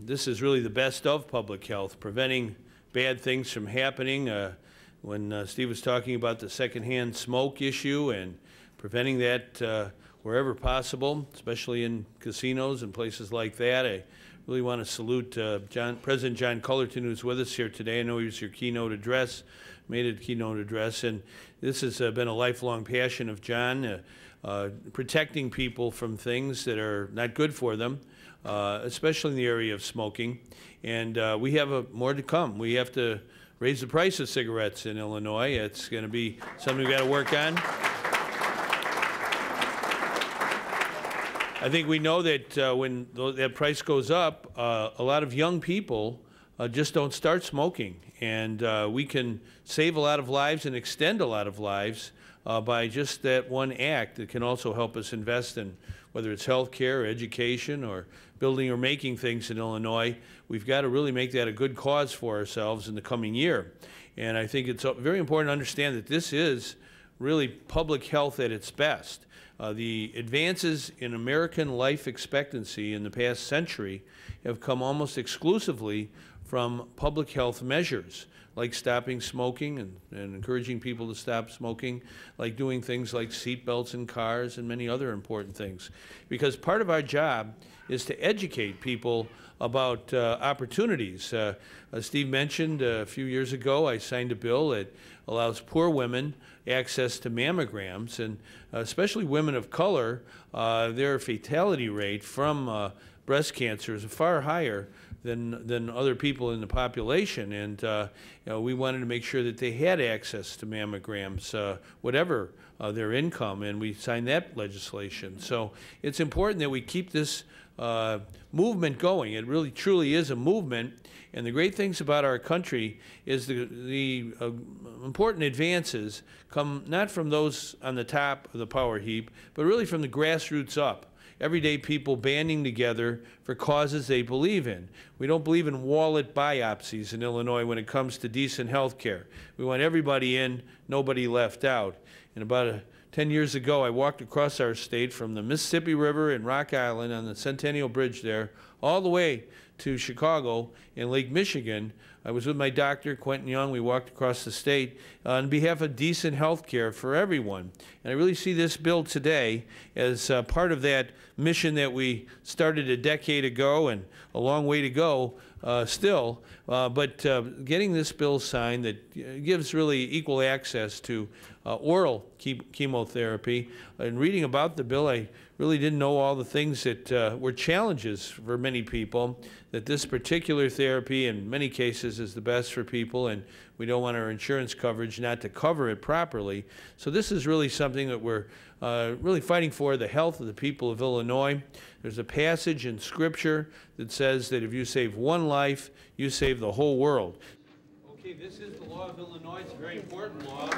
This is really the best of public health, preventing bad things from happening. When Steve was talking about the secondhand smoke issue and preventing that wherever possible, especially in casinos and places like that, I really want to salute President John Cullerton, who's with us here today. I know he was your keynote address, made a keynote address, and this has been a lifelong passion of John, protecting people from things that are not good for them, especially in the area of smoking. And we have more to come. We have to raise the price of cigarettes in Illinois. It's going to be something we've got to work on. I think we know that when that price goes up, a lot of young people just don't start smoking. And we can save a lot of lives and extend a lot of lives by just that one act. It can also help us invest in whether it's health care, or education, or building or making things in Illinois. We've got to really make that a good cause for ourselves in the coming year. And I think it's very important to understand that this is really public health at its best. The advances in American life expectancy in the past century have come almost exclusively from public health measures, like stopping smoking and encouraging people to stop smoking, like doing things like seat belts in cars and many other important things. Because part of our job is to educate people about opportunities. Steve mentioned a few years ago I signed a bill that allows poor women access to mammograms, and especially women of color, their fatality rate from breast cancer is far higher than other people in the population. And we wanted to make sure that they had access to mammograms, whatever their income, and we signed that legislation. So it's important that we keep this movement going. It really truly is a movement. And the great things about our country is the important advances come not from those on the top of the power heap, but really from the grassroots up. Everyday people banding together for causes they believe in. We don't believe in wallet biopsies in Illinois when it comes to decent health care. We want everybody in, nobody left out. And about 10 years ago, I walked across our state from the Mississippi River in Rock Island on the Centennial Bridge there, all the way to Chicago in Lake Michigan. I was with my doctor, Quentin Young. We walked across the state on behalf of decent health care for everyone. And I really see this bill today as part of that mission that we started a decade ago, and a long way to go still. But getting this bill signed that gives really equal access to oral chemotherapy. And reading about the bill, I really didn't know all the things that were challenges for many people, that this particular therapy in many cases is the best for people, and we don't want our insurance coverage not to cover it properly. So this is really something that we're really fighting for, the health of the people of Illinois. There's a passage in Scripture that says that if you save one life, you save the whole world. Okay, this is the law of Illinois. It's a very important law.